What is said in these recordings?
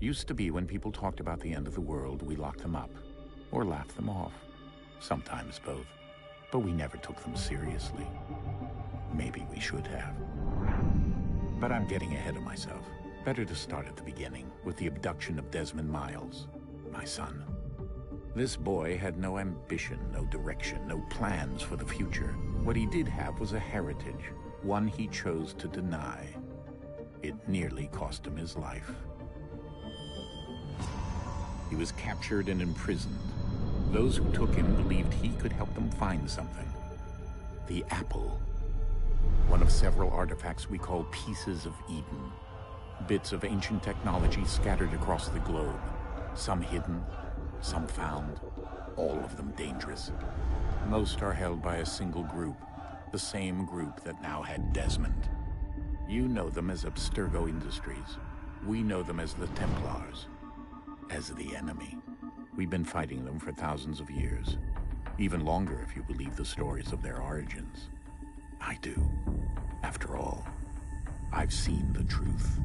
Used to be when people talked about the end of the world, we locked them up, or laughed them off. Sometimes both. But we never took them seriously. Maybe we should have. But I'm getting ahead of myself. Better to start at the beginning, with the abduction of Desmond Miles, my son. This boy had no ambition, no direction, no plans for the future. What he did have was a heritage, one he chose to deny. It nearly cost him his life. He was captured and imprisoned. Those who took him believed he could help them find something. The apple. One of several artifacts we call pieces of Eden. Bits of ancient technology scattered across the globe. Some hidden, some found, all of them dangerous. Most are held by a single group, the same group that now had Desmond. You know them as Abstergo Industries. We know them as the Templars, as the enemy. We've been fighting them for thousands of years, even longer if you believe the stories of their origins. I do. After all, I've seen the truth.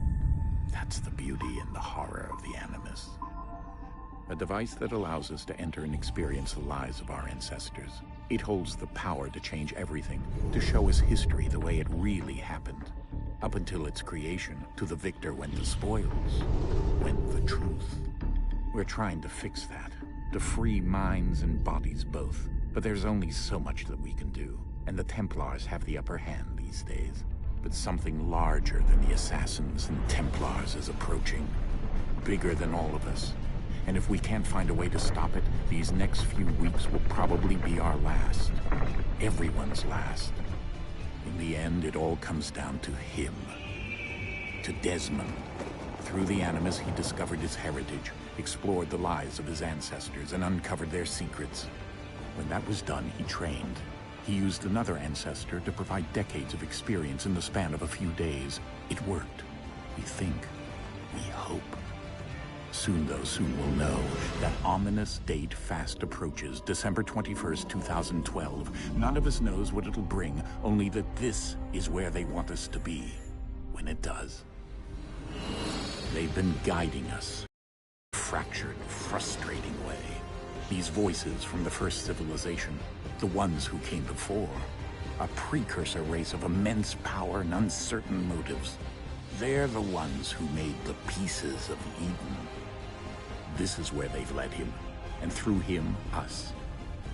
That's the beauty and the horror of the Animus. A device that allows us to enter and experience the lives of our ancestors. It holds the power to change everything, to show us history the way it really happened. Up until its creation, to the victor went the spoils, went the truth. We're trying to fix that, to free minds and bodies both. But there's only so much that we can do, and the Templars have the upper hand these days. But something larger than the Assassins and Templars is approaching, bigger than all of us. And if we can't find a way to stop it, these next few weeks will probably be our last. Everyone's last. In the end, it all comes down to him. To Desmond. Through the Animus, he discovered his heritage, explored the lives of his ancestors, and uncovered their secrets. When that was done, he trained. He used another ancestor to provide decades of experience in the span of a few days. It worked. We think. We hope. Soon, though, soon we'll know. That ominous date fast approaches, December 21st, 2012. None of us knows what it'll bring, only that this is where they want us to be, when it does. They've been guiding us. Fractured, frustrating way. These voices from the first civilization, the ones who came before. A precursor race of immense power and uncertain motives. They're the ones who made the pieces of Eden. This is where they've led him, and through him, us.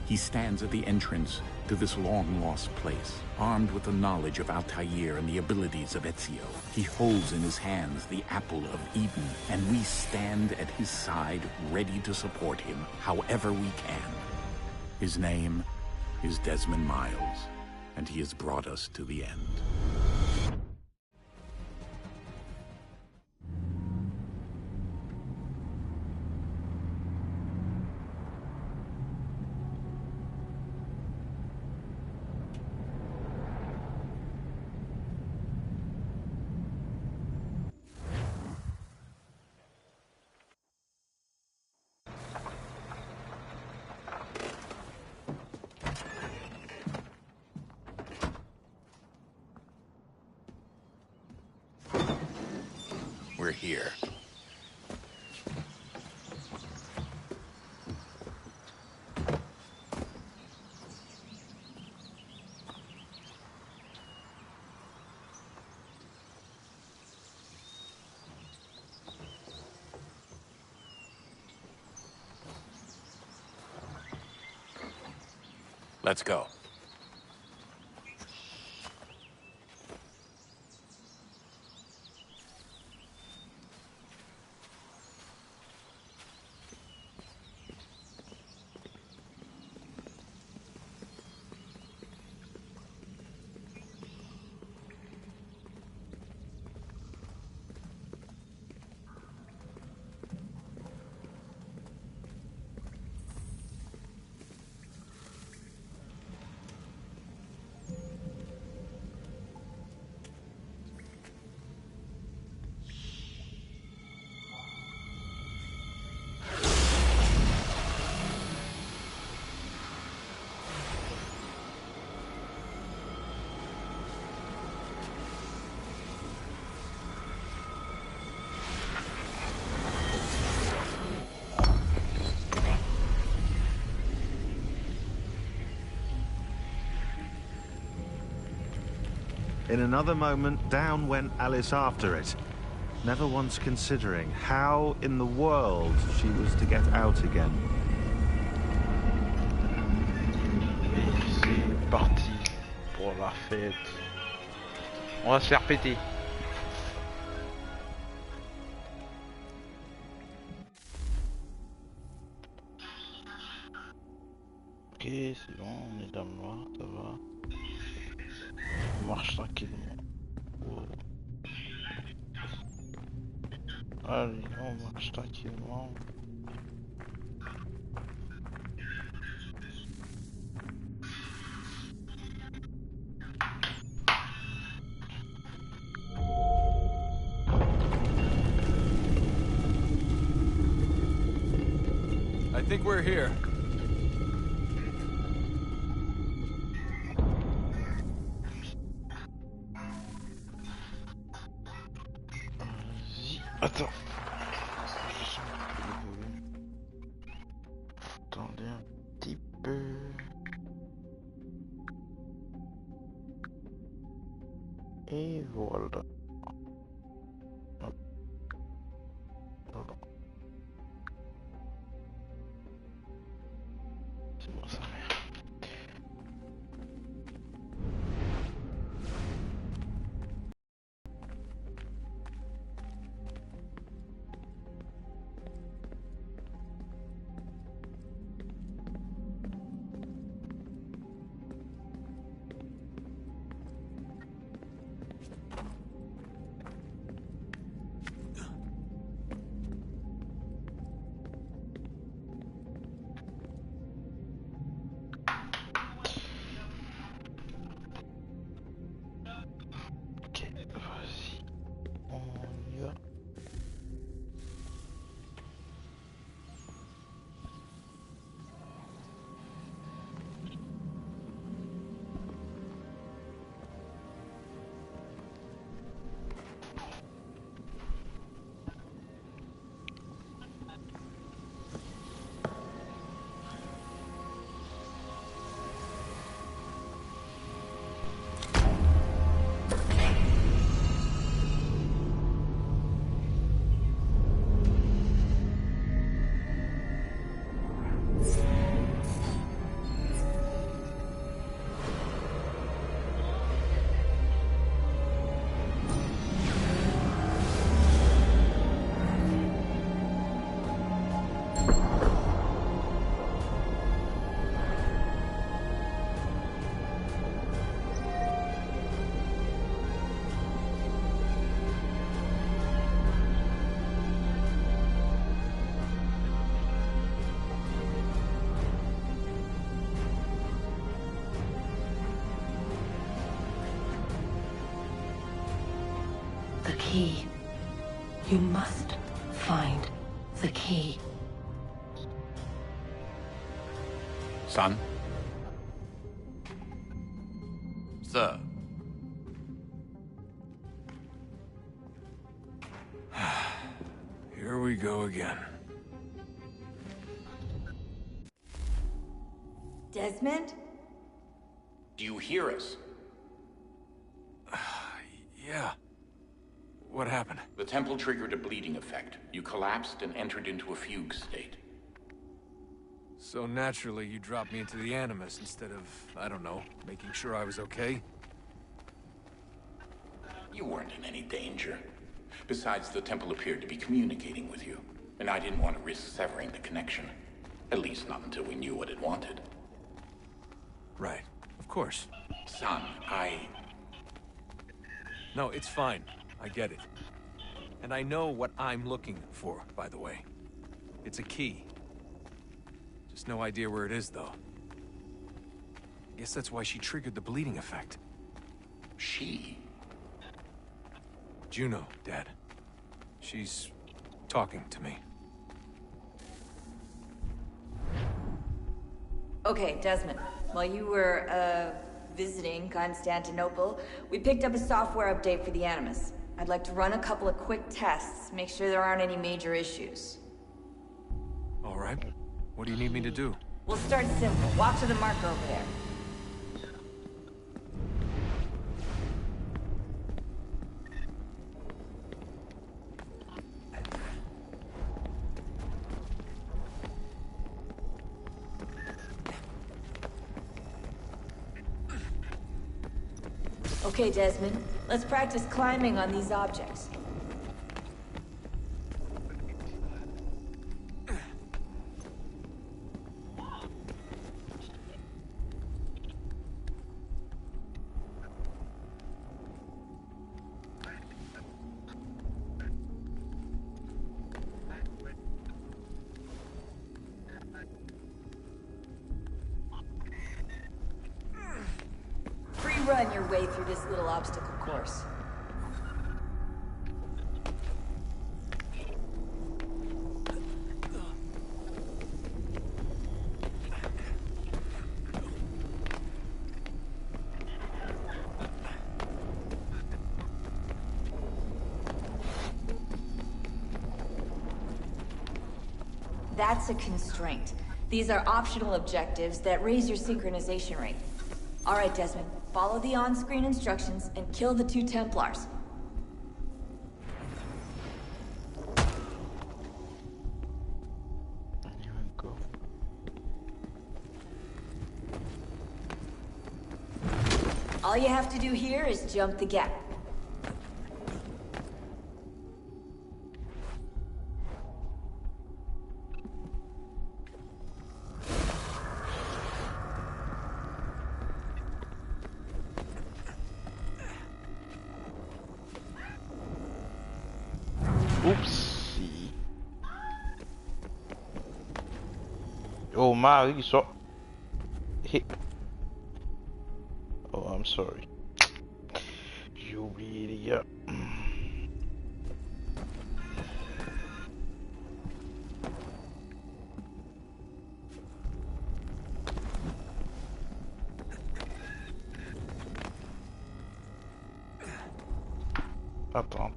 He stands at the entrance to this long-lost place, armed with the knowledge of Altair and the abilities of Ezio. He holds in his hands the apple of Eden, and we stand at his side, ready to support him however we can. His name is Desmond Miles, and he has brought us to the end. We're here. Let's go. In another moment, down went Alice after it, never once considering how in the world she was to get out again. Et c'est parti pour la fête. On va se faire péter. Ok, c'est bon, on est dans le noir, ça va. On marche tranquillement. Wow. Allez, on marche tranquillement. I think we're here. Vas-y, attends. Attendez un petit peu. Et voilà. Hop. Voilà. C'est bon ça. Ok, vas-y. On y va. The key. You must find the key. Son? Sir. Here we go again. Desmond? Do you hear us? Yeah. What happened? The temple triggered a bleeding effect. You collapsed and entered into a fugue state. So naturally, you dropped me into the Animus instead of, I don't know, making sure I was okay? You weren't in any danger. Besides, the temple appeared to be communicating with you, and I didn't want to risk severing the connection. At least not until we knew what it wanted. Right. Of course. Son, No, it's fine. I get it. And I know what I'm looking for, by the way. It's a key. Just no idea where it is, though. Guess that's why she triggered the bleeding effect. She? Juno, Dad. She's talking to me. Okay, Desmond. While you were, visiting Constantinople, we picked up a software update for the Animus. I'd like to run a couple of quick tests, make sure there aren't any major issues. All right. What do you need me to do? We'll start simple. Walk to the marker over there. Okay, Desmond. Let's practice climbing on these objects. Free-run your way through this little obstacle course. That's a constraint. These are optional objectives that raise your synchronization rate. All right, Desmond. Follow the on-screen instructions and kill the 2 Templars. Here we go. All you have to do here is jump the gap. Oopsie. Oh, Marie, so. Hey. Oh, I'm sorry. J'ai oublié, les gars. Attends.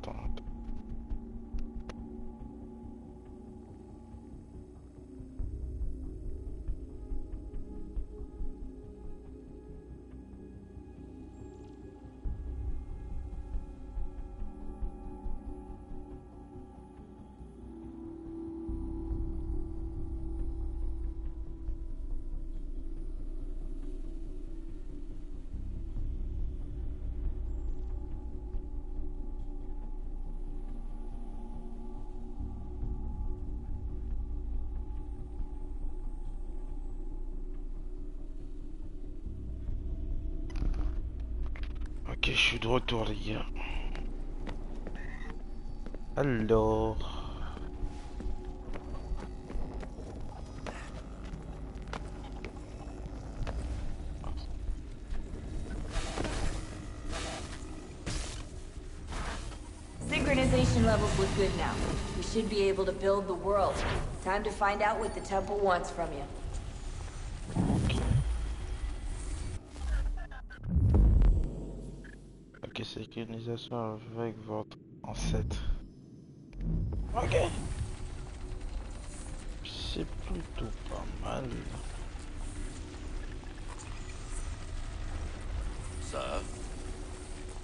Ok, je suis de retour, les gars. Alors... Synchronization levels look good now. We should be able to build the world. Time to find out what the temple wants from you. Ok, synchronisation avec votre ancêtre. Ok. C'est plutôt pas mal. Sir?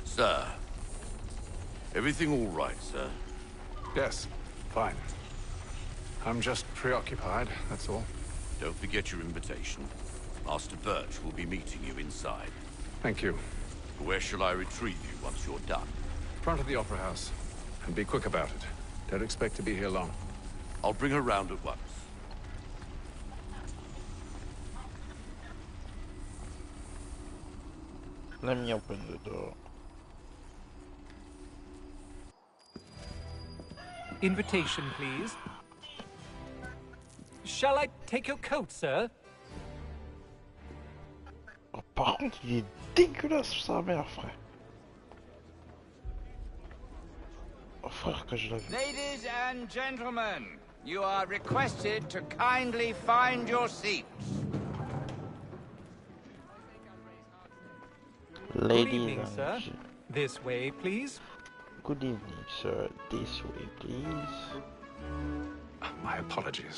Sir? Everything all right, sir? Yes, fine. I'm just preoccupied, that's all. Don't forget your invitation. Master Birch will be meeting you inside. Thank you. Where shall I retrieve you once you're done? Front of the Opera House. And be quick about it. Don't expect to be here long. I'll bring her round at once. Let me open the door. Invitation, please. Shall I take your coat, sir? Oh, par contre, il est dégueulasse sa mère, frère. Oh, frère, que je l'ai vu. Ladies and gentlemen, you are requested to kindly find your seats. Good Ladies evening, and sir. This way, please. Good evening, sir. This way, please. My apologies.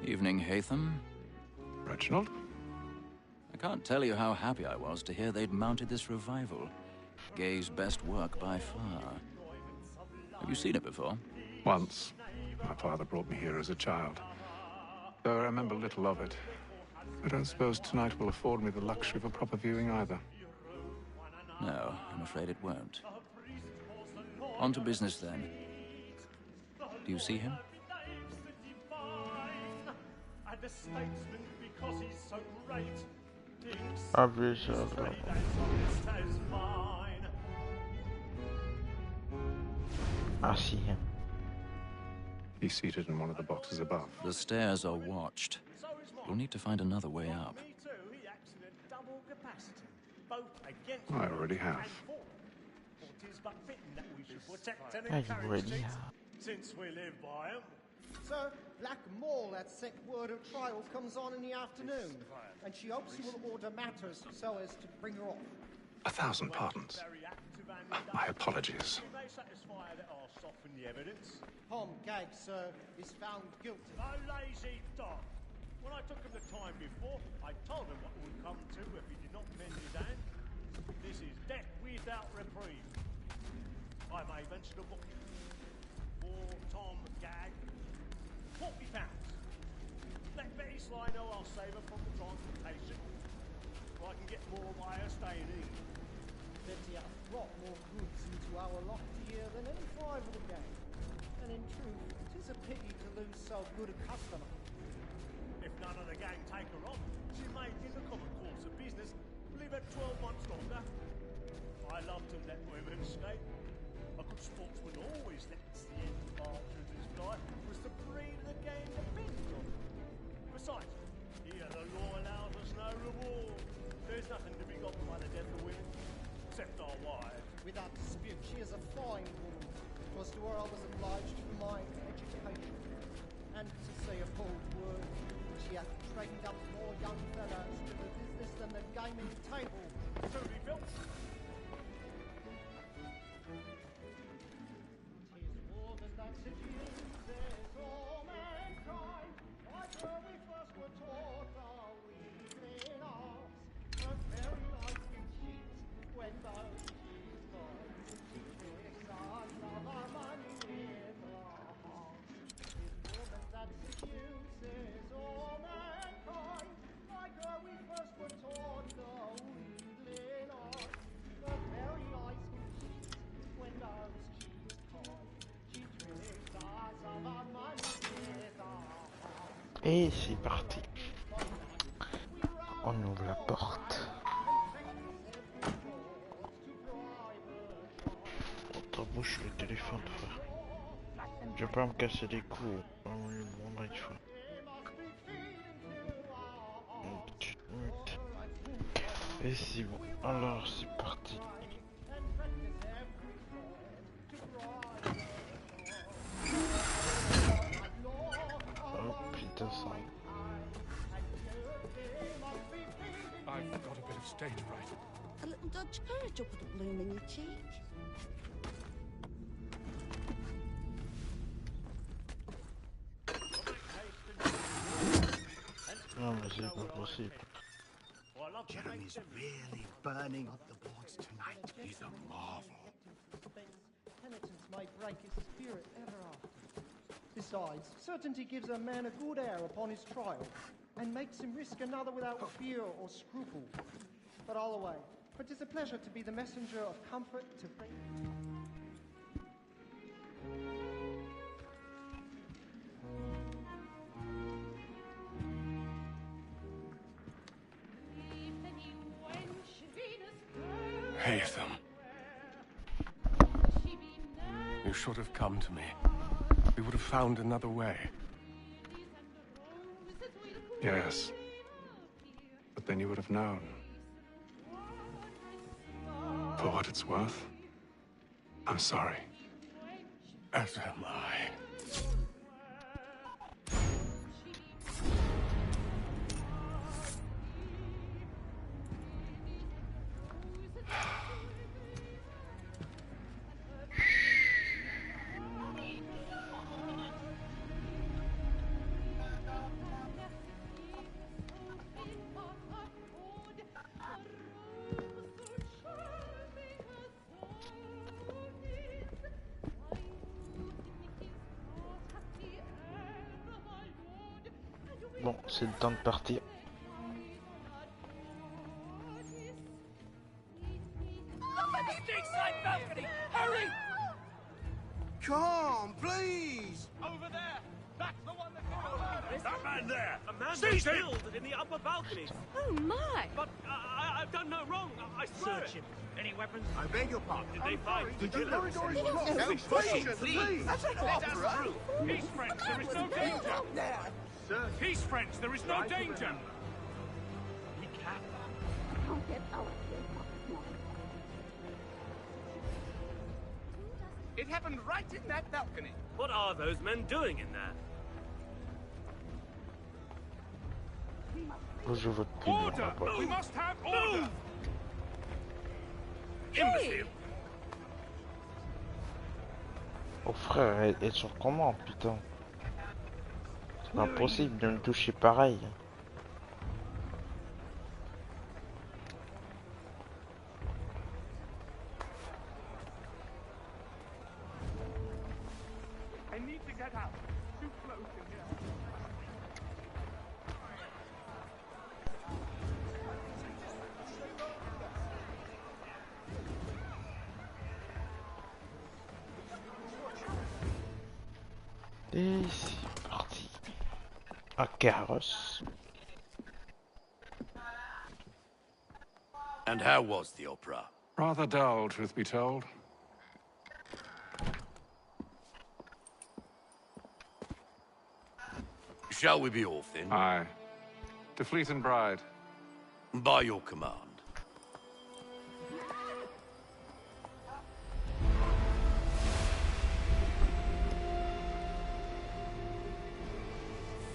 Evening, Hatham. Reginald? I can't tell you how happy I was to hear they'd mounted this revival. Gay's best work by far. Have you seen it before? Once. My father brought me here as a child. Though I remember little of it. I don't suppose tonight will afford me the luxury of a proper viewing either. No, I'm afraid it won't. On to business then. Do you see him? Obviously. I see him. He's seated in one of the boxes above. The stairs are watched. We'll need to find another way up. I already have. Yeah, you already have. Since we live by 'em. Sir, Black Mall at sick word of trial comes on in the afternoon, and she hopes you will order matters so as to bring her off. 1,000 pardons. My apologies. We may satisfy that I'll soften the evidence. Tom Gag, sir, is found guilty. A lazy dog. When I took him the time before, I told him what it would come to if he did not mend his hand. This is death without reprieve. I may venture to book for Tom Gag. £40. Let Betty Sly know I'll save her from the transportation. Or I can get more by her staying in. Betty has brought more goods into our loft here than any five of the gang. And in truth, it is a pity to lose so good a customer. If none of the gang take her on, she may, in the common course of business, live at 12 months longer. I love to let women escape. A good sportsman always lets the end of partridge's life was the breed of the game depends on. Besides, here the law allows us no reward. There's nothing to be got by the death of women, except our wives. Without dispute, she is a fine woman. Because to her I was obliged for my education. And to say a bold word, she hath trained up more young fellows to the business than the gaming table. So be built. Et c'est parti. On ouvre la porte. On t'embouche le téléphone, frère. Je vais pas me casser les coups. On va lui demander une fois. Et c'est bon. Alors c'est parti. I've got a bit of stage fright. A little Dutch courage will put a bloom in your cheek. Non mais c'est pas possible. Jeremy's really burning up the boards tonight. He's a marvel. Penitence may break his spirit ever after. Besides, certainty gives a man a good air upon his trial, and makes him risk another without fear or scruple. But all away, for 'tis a pleasure to be the messenger of comfort to faith. Haytham. You should have come to me. We would have found another way. Yes. But then you would have known. For what it's worth, I'm sorry. As am I. Bon, c'est le temps de partir. Stateside balcony! Hurry! Come, please! Over there! That's the one that... That man there! A man Seize was him! killed in the upper balcony. Oh my! But I've done no wrong. I swear Search it. him. Any weapons? I beg your pardon. Did they find The killer? corridor is blocked. No, Please, please. That's an Let us opera. through. Peace, friends, there is no danger. Sir, Peace, friends, there is no try to danger. remember. He can't. It happened right in that balcony. What are those men doing in there? Je vote plus dur, Order! moi, We must have order! Imbecile! Oh frère, elle sur comment, putain? C'est impossible de me toucher pareil. I need to get out. Too close in here. Et c'est parti. Un carrosse. And how was the opera? Rather dull, truth be told. Shall we be off then? Aye. To Fleet and Bride. By your command.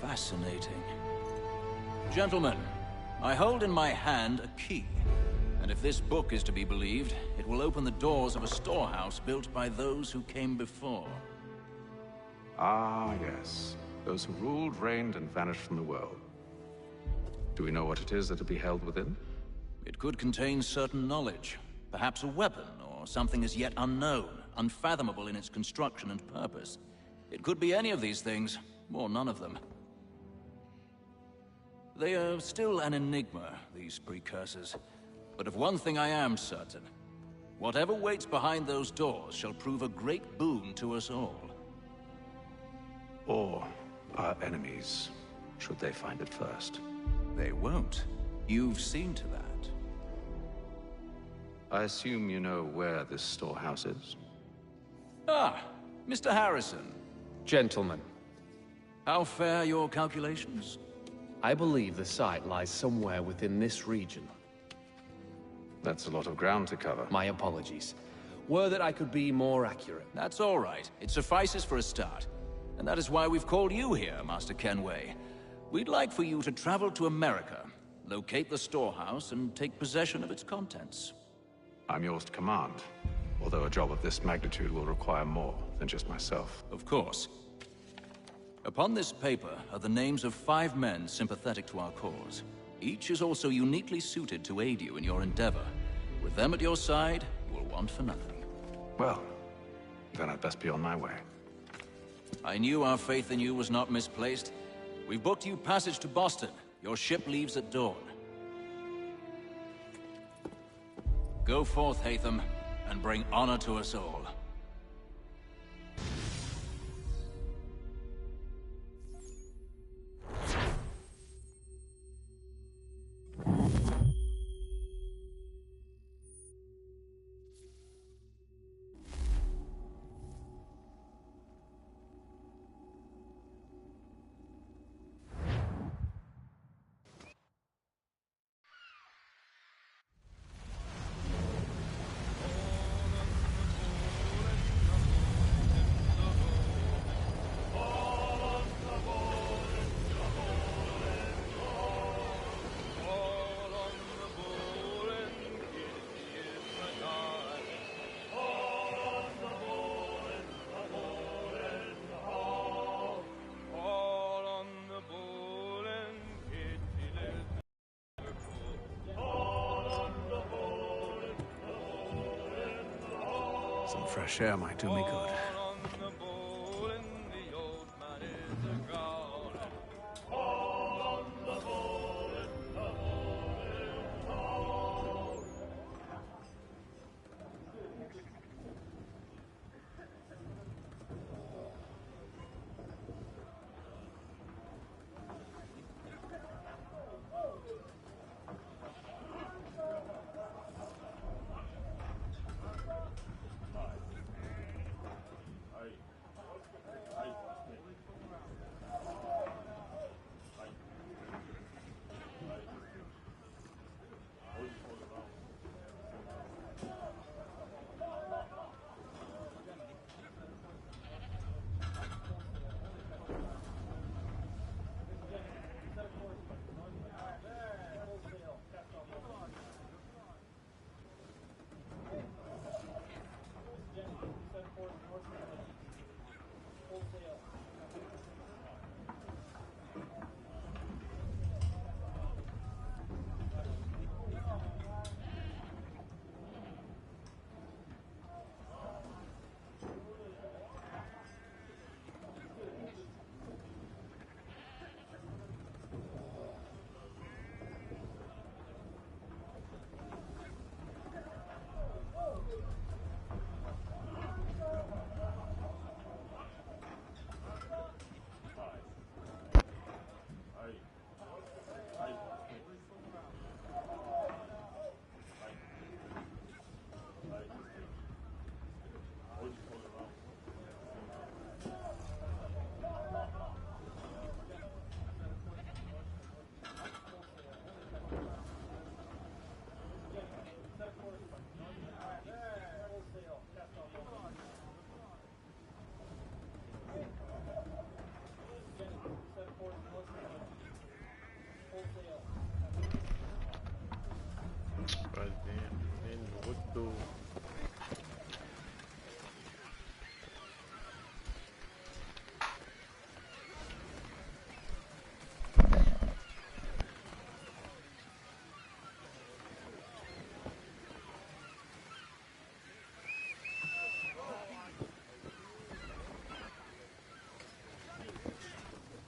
Fascinating. Gentlemen, I hold in my hand a key. And if this book is to be believed, it will open the doors of a storehouse built by those who came before. Ah, yes. Those who ruled, reigned, and vanished from the world. Do we know what it is that will be held within? It could contain certain knowledge. Perhaps a weapon, or something as yet unknown, unfathomable in its construction and purpose. It could be any of these things, or none of them. They are still an enigma, these precursors. But of one thing I am certain. Whatever waits behind those doors shall prove a great boon to us all. Or our enemies, should they find it first. They won't. You've seen to that. I assume you know where this storehouse is? Ah, Mr. Harrison. Gentlemen, How fare your calculations? I believe the site lies somewhere within this region. That's a lot of ground to cover. My apologies. Were that I could be more accurate. That's all right. It suffices for a start. And that is why we've called you here, Master Kenway. We'd like for you to travel to America, locate the storehouse, and take possession of its contents. I'm yours to command, although a job of this magnitude will require more than just myself. Of course. Upon this paper are the names of 5 men sympathetic to our cause. Each is also uniquely suited to aid you in your endeavor. With them at your side, you will want for nothing. Well, then I'd best be on my way. I knew our faith in you was not misplaced. We've booked you passage to Boston. Your ship leaves at dawn. Go forth, Hatham, and bring honor to us all. Some fresh air might do me good.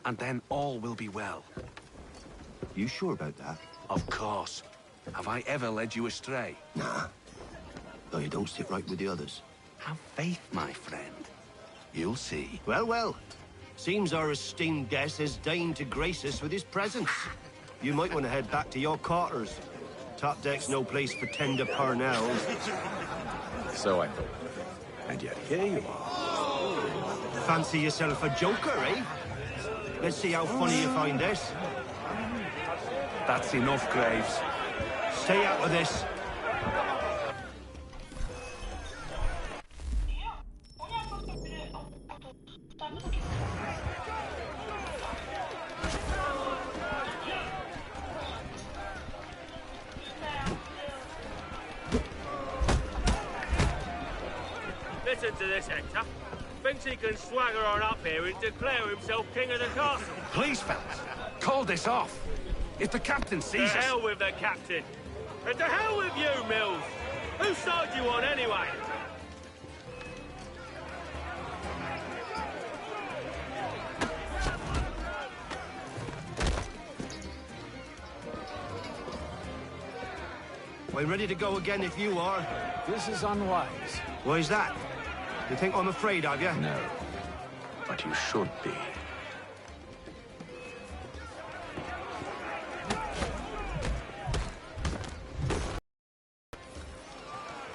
and then all will be well. You sure about that? Of course. Have I ever led you astray? Nah. Though you don't sit right with the others. Have faith, my friend. You'll see. Well, well. Seems our esteemed guest has deigned to grace us with his presence. You might want to head back to your quarters. Top deck's no place for tender parnells. So I thought. And yet here you are. Fancy yourself a joker, eh? Let's see how funny you find this. That's enough, Graves. Stay out of this. Listen to this, Hector. Thinks he can swagger on up here and declare himself king of the castle. Please, fellas, call this off. If the captain sees To us... hell with the captain. And to hell with you, Mills. Whose side you on, anyway? We're ready to go again if you are. This is unwise. Why's that? You think I'm afraid of you? No, but you should be.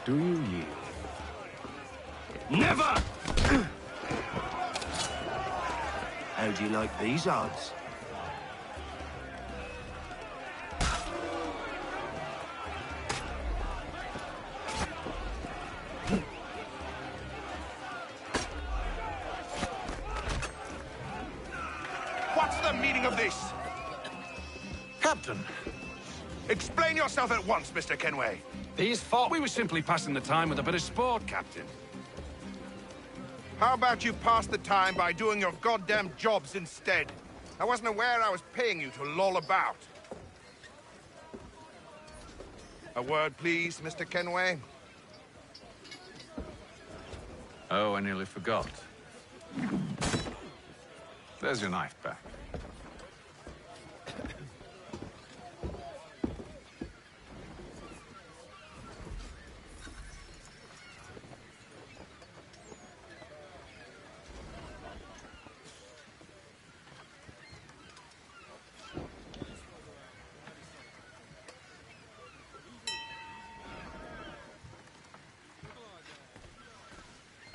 Do you yield? Never! How do you like these odds? What's the meaning of this? Captain, Explain yourself at once, Mr. Kenway. these thought we were simply passing the time with a bit of sport, Captain. How about you pass the time by doing your goddamn jobs instead? I wasn't aware I was paying you to loll about. A word, please, Mr. Kenway. Oh, I nearly forgot. There's your knife back.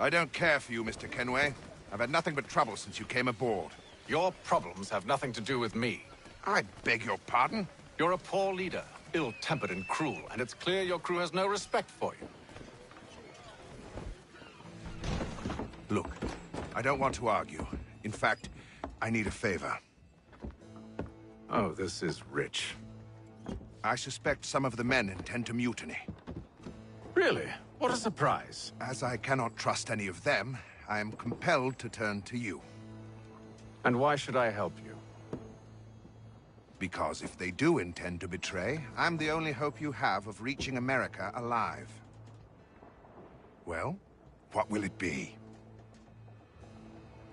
I don't care for you, Mr. Kenway. I've had nothing but trouble since you came aboard. Your problems have nothing to do with me. I beg your pardon? You're a poor leader, ill-tempered and cruel, and it's clear your crew has no respect for you. Look, I don't want to argue. In fact, I need a favor. Oh, this is rich. I suspect some of the men intend to mutiny. Really? What a surprise. As I cannot trust any of them, I am compelled to turn to you. And why should I help you? Because if they do intend to betray, I'm the only hope you have of reaching America alive. Well, what will it be?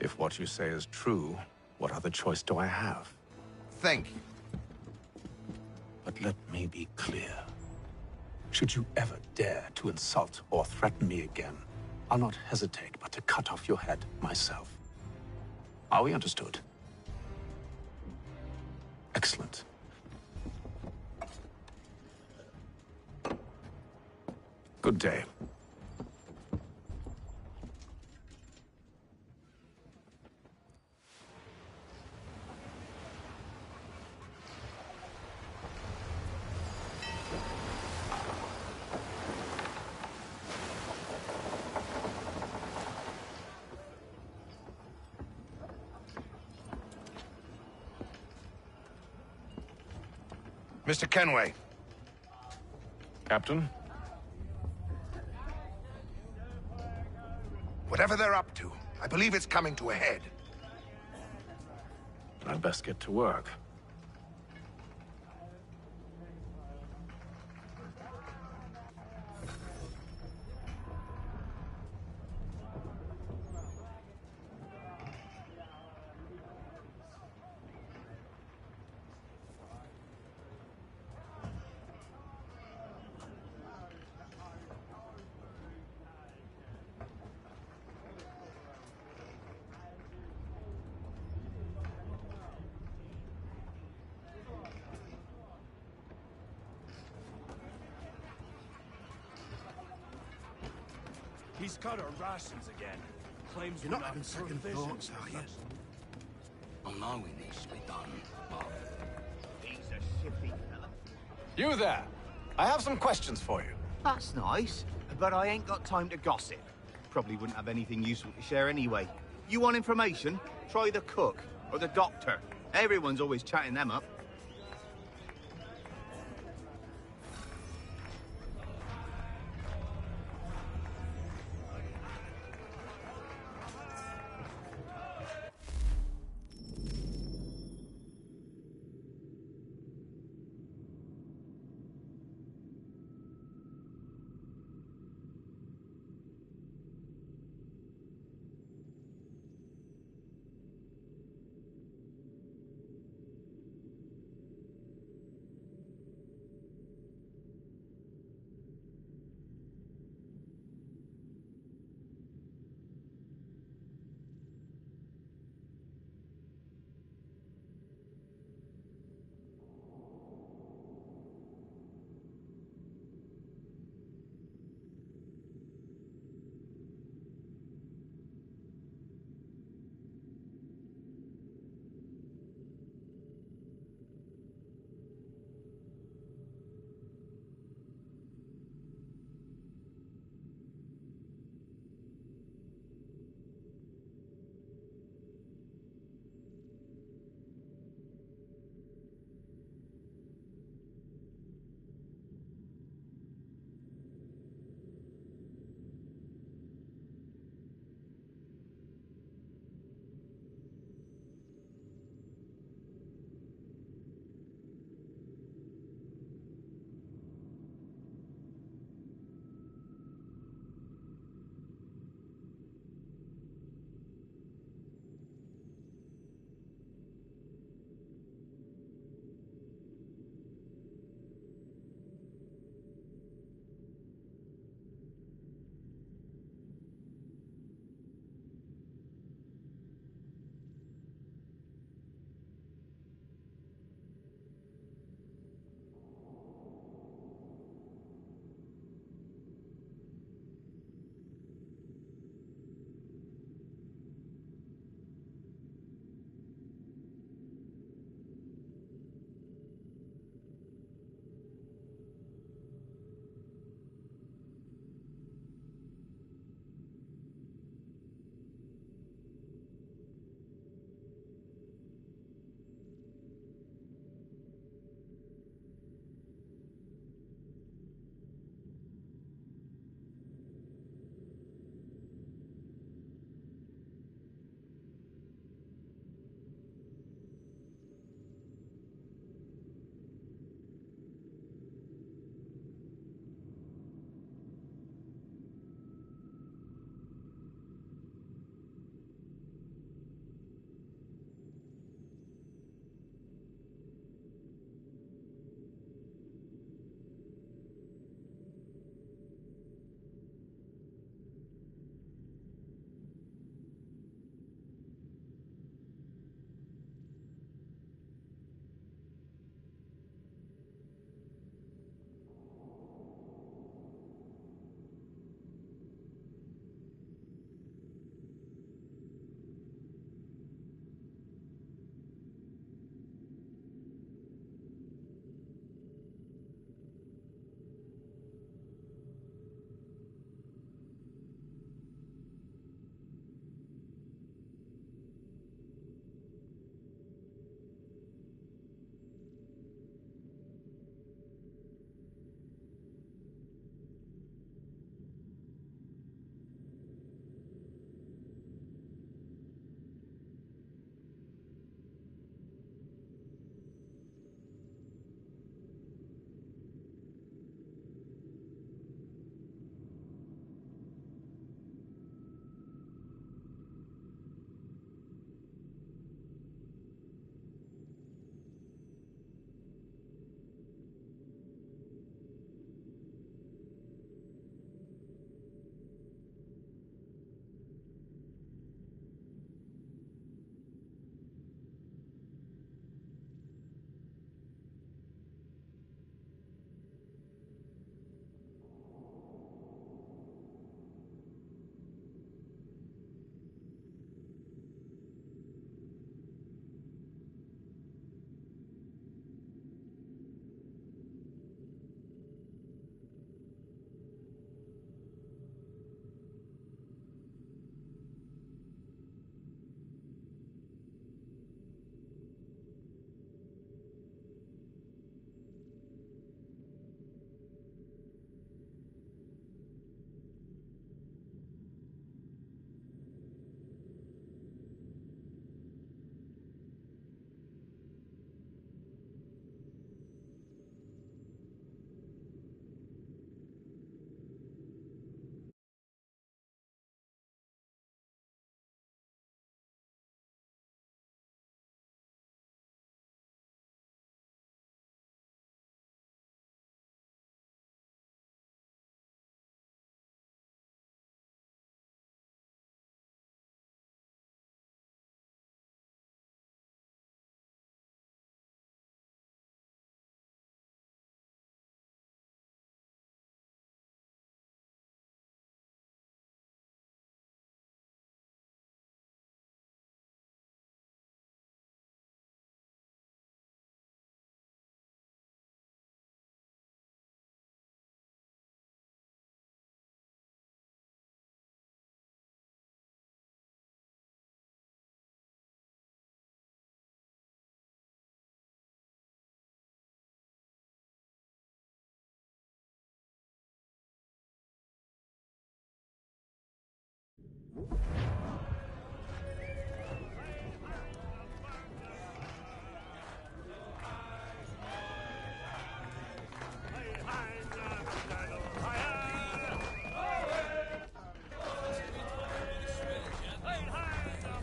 If what you say is true, what other choice do I have? Thank you. But let me be clear. Should you ever dare to insult or threaten me again, I'll not hesitate but to cut off your head myself. Are we understood? Excellent. Good day. Mr. Kenway. Captain? Whatever they're up to, I believe it's coming to a head. I'd best get to work. He's cut our rations again. Claims You're not having second thoughts, are you? I know it needs to be done, but... He's a shifty fella. You there! I have some questions for you. That's nice, but I ain't got time to gossip. Probably wouldn't have anything useful to share anyway. You want information? Try the cook or the doctor. Everyone's always chatting them up.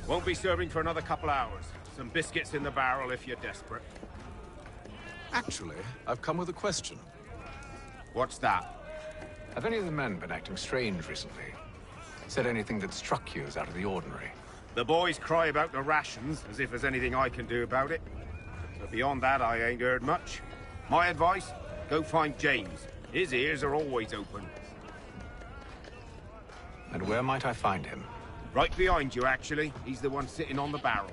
Won't be serving for another couple hours. Some biscuits in the barrel if you're desperate. Actually, I've come with a question. What's that? Have any of the men been acting strange recently? Said anything that struck you as out of the ordinary? The boys cry about the rations, as if there's anything I can do about it. But beyond that, I ain't heard much. My advice, go find James. His ears are always open. And where might I find him? Right behind you, actually. He's the one sitting on the barrel.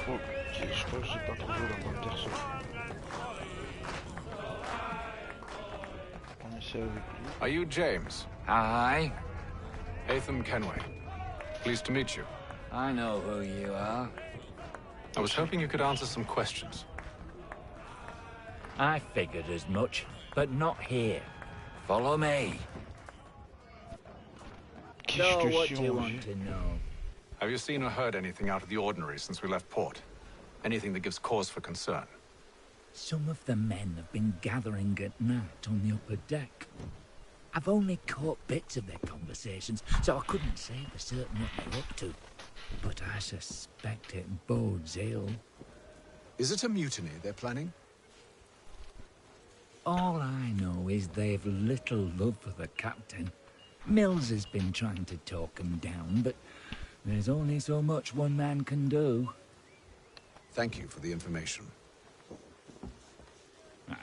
Ok, je crois que j'ai pas trouvé la bonne personne. On essaie avec lui. Are you James? Aye. Atham Kenway. Pleased to meet you. I know who you are. I was hoping you could answer some questions. I figured as much, but not here. Follow me. So what do you want to know? Have you seen or heard anything out of the ordinary since we left port? Anything that gives cause for concern? Some of the men have been gathering at night on the upper deck. I've only caught bits of their conversations, so I couldn't say for certain what they're up to. But I suspect it bodes ill. Is it a mutiny they're planning? All I know is they've little love for the captain. Mills has been trying to talk him down, but there's only so much one man can do. Thank you for the information.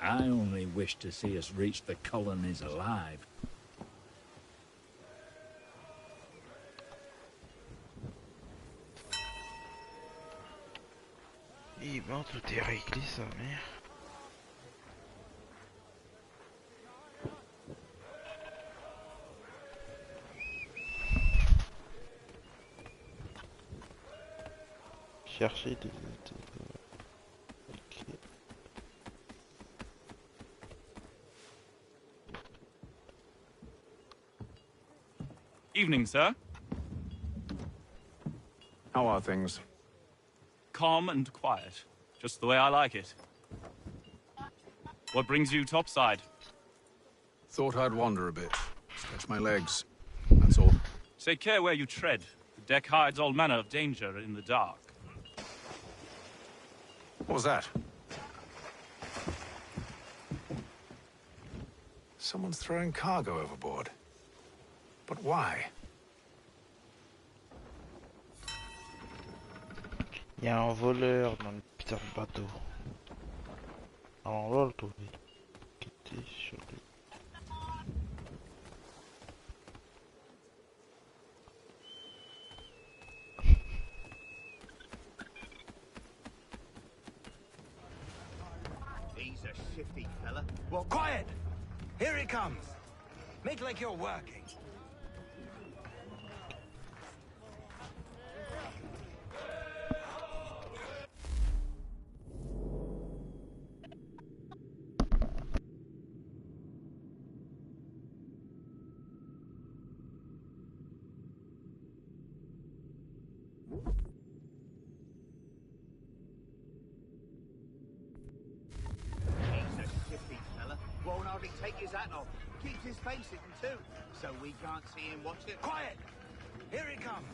I only wish to see us reach the colonies alive. Eh ben, tout est réglé, sa mère. Chercher des... Ok. Evening, sir. How are things? Calm and quiet. Just the way I like it. What brings you topside? Thought I'd wander a bit. Stretch my legs. That's all. Take care where you tread. The deck hides all manner of danger in the dark. What was that? Someone's throwing cargo overboard. But why? Il y a un voleur dans le putain de bateau. Alors on va le trouver. Qui était sur le... He's a shifty fella. Well, quiet! Here he comes. Make like you're working. Won't hardly take his hat off. Keeps his face hidden too, so we can't see him watch it. Quiet! Here he comes.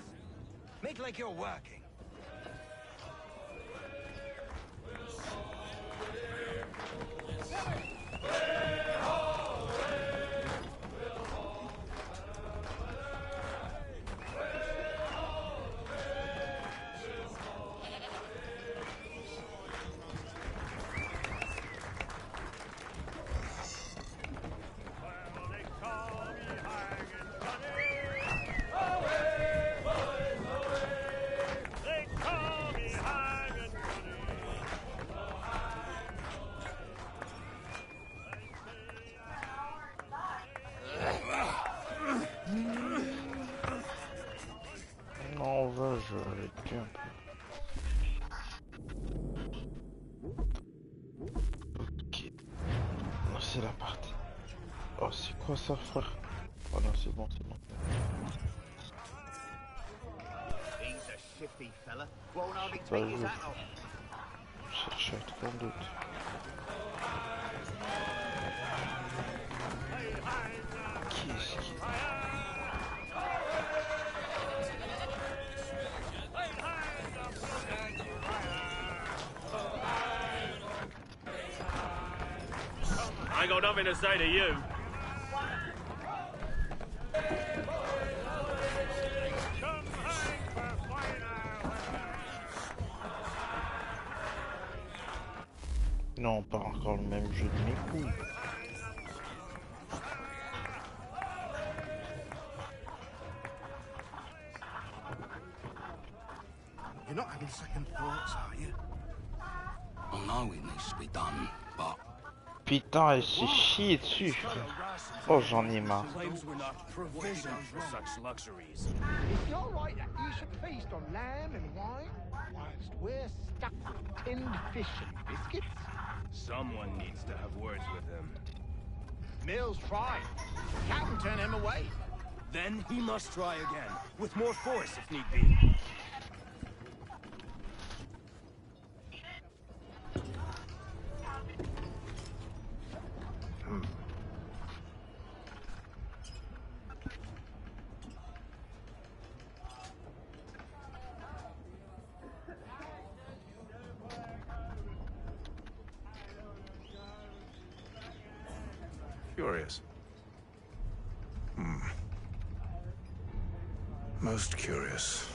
Make like you're working. Non, va, je vais arrêter un peu. Ok. Non, c'est la partie. Oh, c'est quoi ça, frère? Oh non, c'est bon, c'est bon. He's a shifty fella. Won't hardly Pas take his joué. hat off. Chercher un truc en doute. Ok. I ain't got nothing to say to you. Non, pas encore le même jeu de mes couilles. You're not having second thoughts, are you? I know it needs to be done, but... Putain, elle s'est chiée dessus, frère. Oh, j'en ai marre. Claims we're not provisioned for such luxuries. If you're right that you should feast on lamb and wine, whilst we're stuck with tinned fish and biscuits. Someone needs to have words with him. Mills tried. Captain turned him away. Then he must try again, with more force if need be. Curious. Most curious.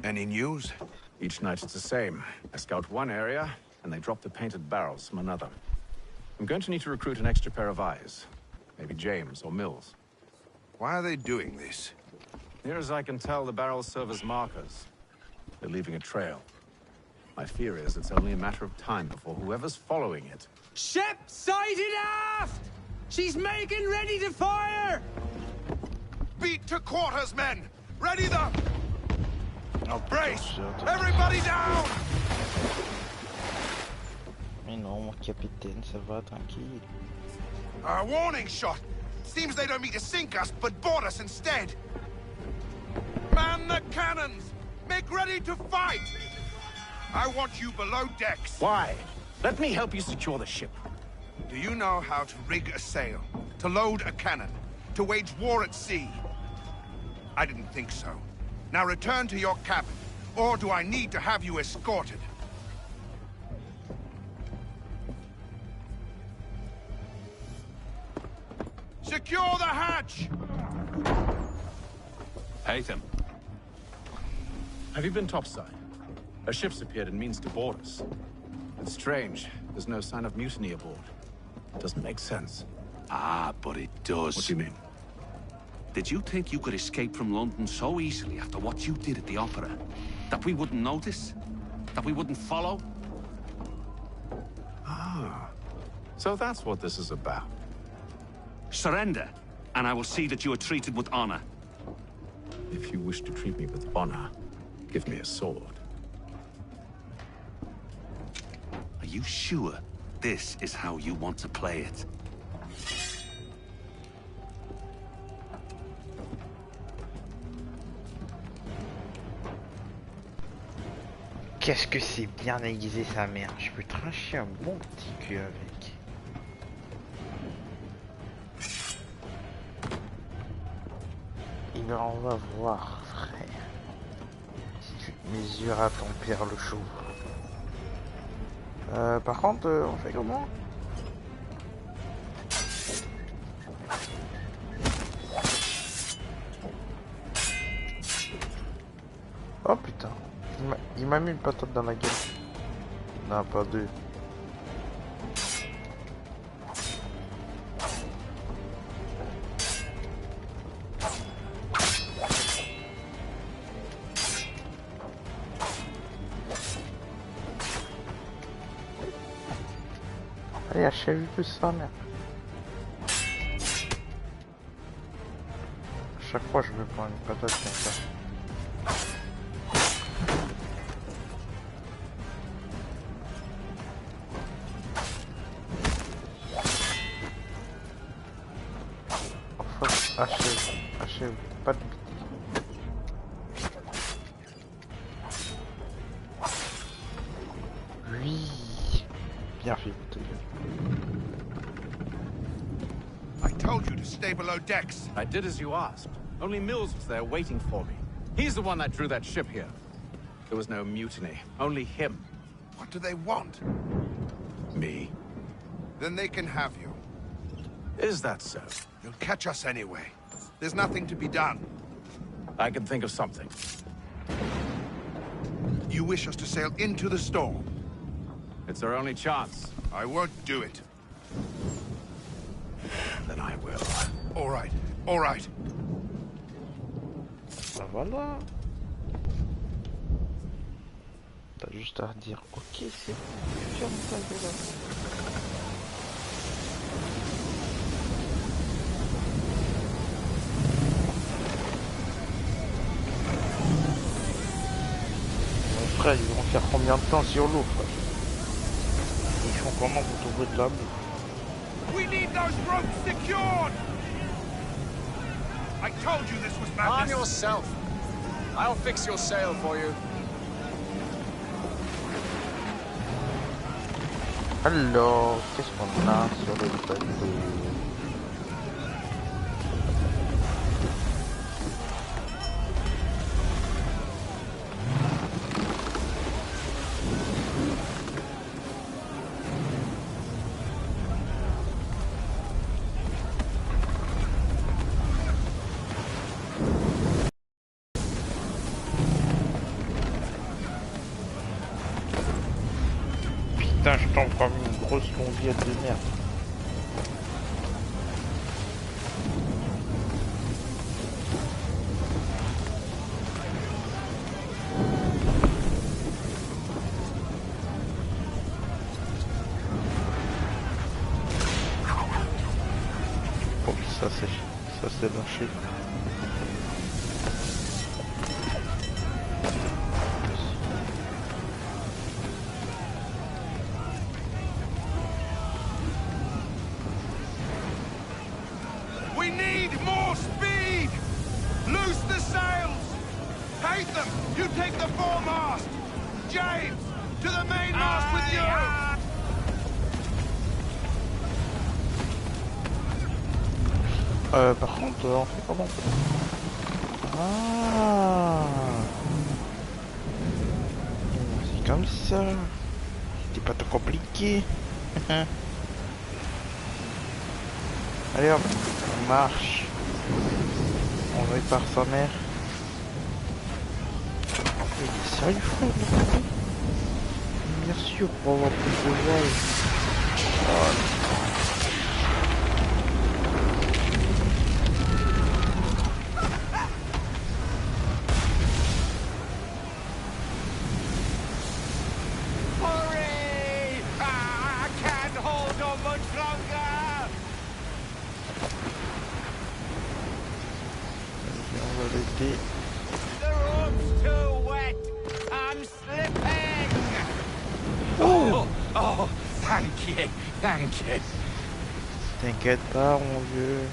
Any news? Each night it's the same. I scout one area, and they drop the painted barrels from another. I'm going to need to recruit an extra pair of eyes. Maybe James or Mills. Why are they doing this? Near as I can tell, the barrels serve as markers. They're leaving a trail. My fear is it's only a matter of time before whoever's following it... Ship sighted aft! She's making ready to fire! Beat to quarters, men! Ready the... Brace! Everybody down! Mais non, mon capitaine, ça va, tranquille. A warning shot! Seems they don't mean to sink us, but board us instead! Man the cannons! Make ready to fight! I want you below decks. Why? Let me help you secure the ship. Do you know how to rig a sail? To load a cannon? To wage war at sea? I didn't think so. Now return to your cabin, or do I need to have you escorted? Secure the hatch! Haytham. Have you been topside? A ship's appeared and means to board us. It's strange. There's no sign of mutiny aboard. It doesn't make sense. Ah, but it does. What do you mean? Did you think you could escape from London so easily after what you did at the Opera? That we wouldn't notice? That we wouldn't follow? Ah. So that's what this is about. Surrender, and I will see that you are treated with honor. If you wish to treat me with honor, give me a sword. Are you sure this is how you want to play it? Qu'est-ce que c'est bien aiguisé sa mère. Je peux trancher un bon petit cul avec. Et ben on va voir, frère. Si tu te mesures à ton père le chauve. Par contre, on fait comment? Oh putain. Il m'a mis une patate dans la gueule. Non, pas deux. Allez, achève plus ça, merde. chaque fois je vais prendre une patate comme ça. Parfois, achève, pas de bêtises. Oui, bien fait, ta gueule. I told you to stay below decks. I did as you asked. Only Mills was there waiting for me. He's the one that drew that ship here. There was no mutiny, only him. What do they want? Me. Then they can have you. Is that so? You'll catch us anyway. There's nothing to be done. I can think of something. You wish us to sail into the storm? It's our only chance. I won't do it. Then I will. All right, all right. Ben voilà. T'as juste à dire ok, c'est bon, ferme ta gueule. Mon frère, ils vont faire combien de temps sur l'eau, frère? Ils font comment pour trouver de la boue? We need those ropes secured! I told you this was madness. Arm yourself. I'll fix your sail for you. Alors, qu'est-ce qu'on a sur le bateau? Putain, je tombe comme une grosse longuette de merde. Oh, ça c'est lâché. We need more speed! Loose the sails! Haytham, you take the foremast! James, to the mainmast with you! Par contre, on fait comment? Ah, c'est comme ça. C'était pas trop compliqué. Allez hop, on marche. On répare sa mère. Il est sérieux, frère. Bien sûr, pour avoir plus de voile. Oh. Hurry! I can't hold on much longer! On va l'aider. The rope's too wet! I'm slipping! Oh! Oh, thank you, thank you. T'inquiète pas, mon vieux.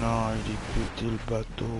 Non, il est pété le bateau.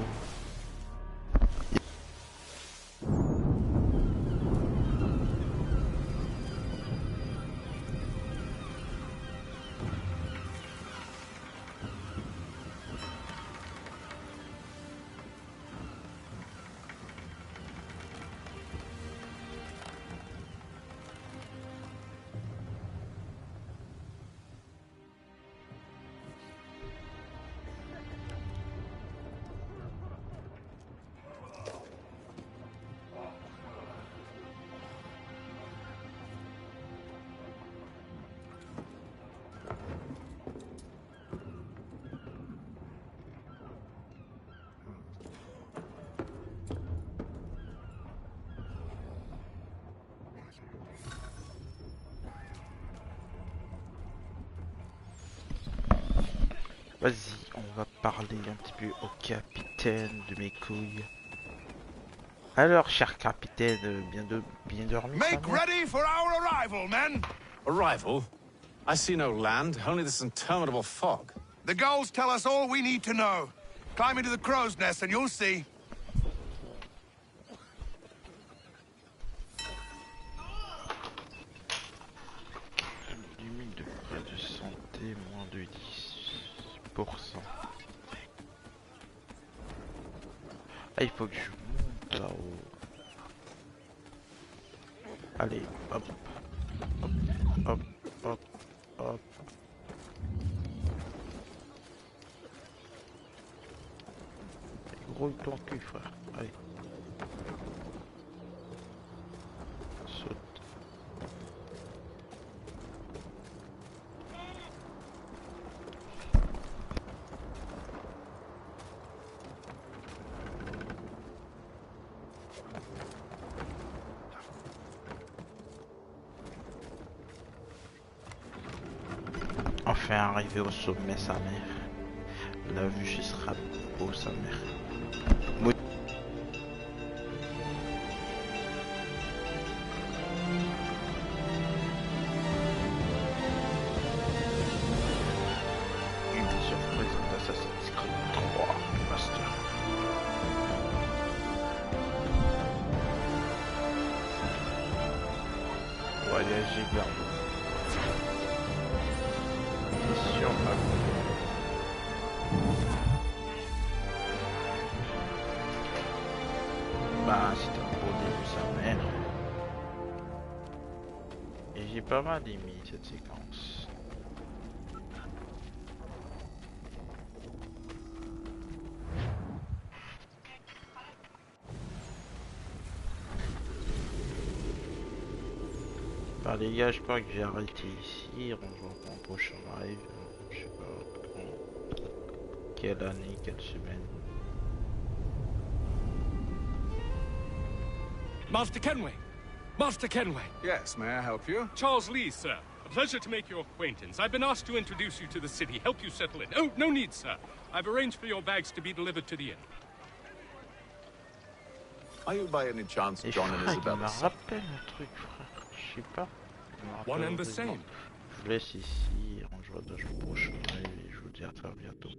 Vas-y, on va parler un petit peu au capitaine de mes couilles. Alors, cher capitaine, bien dormi, sa Make mère? ready for our arrival, men! Arrival? I see no land, only this interminable fog. The gulls tell us all we need to know. Climb into the crow's nest and you'll see. Limite de frais de santé, moins de 10%. Ah, il faut que je monte là-haut. Allez, hop, hop, hop, hop, hop. Gros ton cul, frère. Allez. Saute. Enfin arrivé au sommet, sa mère. La vue, ce sera beau, sa mère. Oui. Une surprise d'Assassin's Creed 3 Remastered. Voyager vers l'eau. Mission accomplie. Bah, c'est un beau début, sa mère. Et j'ai pas mal aimé cette séquence. Bah les gars, je crois que j'ai arrêté ici. On se voit pour un prochain live. Je sais pas quand, quelle année, quelle semaine. Master Kenway! Master Kenway! Yes, may I help you? Charles Lee, sir. A pleasure to make your acquaintance. I've been asked to introduce you to the city, help you settle in. Oh, no need, sir. I've arranged for your bags to be delivered to the inn. Are you by any chance John and Il Isabella? me rappelle un truc, frère. Je sais pas. One and the same. Je vous laisse ici. On se voit dans le prochain live et je vous dis à très bientôt.